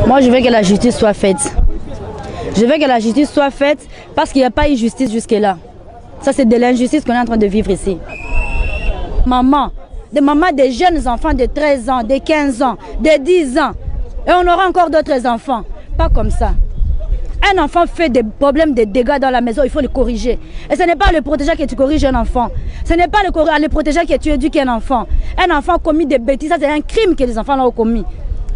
Moi, je veux que la justice soit faite. Je veux que la justice soit faite parce qu'il n'y a pas eu justice jusque-là. Ça, c'est de l'injustice qu'on est en train de vivre ici. Maman, des mamans des jeunes enfants de 13 ans, de 15 ans, de 10 ans. Et on aura encore d'autres enfants. Pas comme ça. Un enfant fait des problèmes, des dégâts dans la maison, il faut le corriger. Et ce n'est pas le protéger que tu corriges un enfant. Ce n'est pas le protéger que tu éduques un enfant. Un enfant commis des bêtises, ça c'est un crime que les enfants ont commis.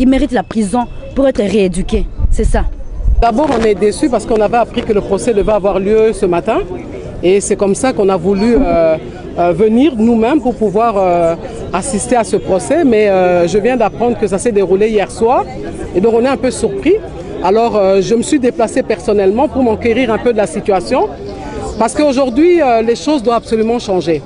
Ils méritent la prison pour être rééduqués. C'est ça. D'abord, on est déçus parce qu'on avait appris que le procès devait avoir lieu ce matin. Et c'est comme ça qu'on a voulu venir nous-mêmes pour pouvoir assister à ce procès. Mais je viens d'apprendre que ça s'est déroulé hier soir. Et donc on est un peu surpris. Alors je me suis déplacée personnellement pour m'enquérir un peu de la situation. Parce qu'aujourd'hui, les choses doivent absolument changer.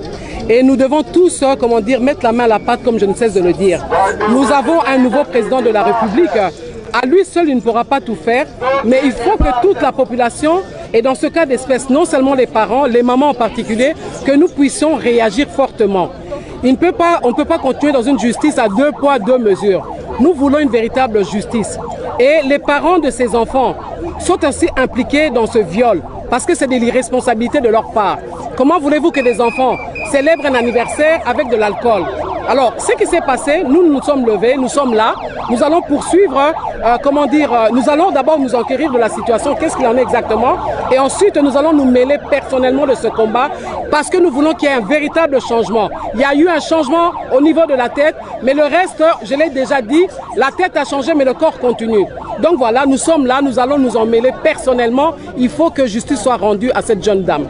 Et nous devons tous, comment dire, mettre la main à la pâte, comme je ne cesse de le dire. Nous avons un nouveau président de la République. À lui seul, il ne pourra pas tout faire, mais il faut que toute la population, et dans ce cas d'espèce, non seulement les parents, les mamans en particulier, que nous puissions réagir fortement. On ne peut pas continuer dans une justice à 2 poids, 2 mesures. Nous voulons une véritable justice. Et les parents de ces enfants sont aussi impliqués dans ce viol, parce que c'est de l'irresponsabilité de leur part. Comment voulez-vous que des enfants célèbrent un anniversaire avec de l'alcool? Alors, ce qui s'est passé, nous nous sommes levés, nous sommes là, nous allons poursuivre, nous allons d'abord nous enquérir de la situation, qu'est-ce qu'il en est exactement, et ensuite nous allons nous mêler personnellement de ce combat, parce que nous voulons qu'il y ait un véritable changement. Il y a eu un changement au niveau de la tête, mais le reste, je l'ai déjà dit, la tête a changé, mais le corps continue. Donc voilà, nous sommes là, nous allons nous en mêler personnellement, il faut que justice soit rendue à cette jeune dame.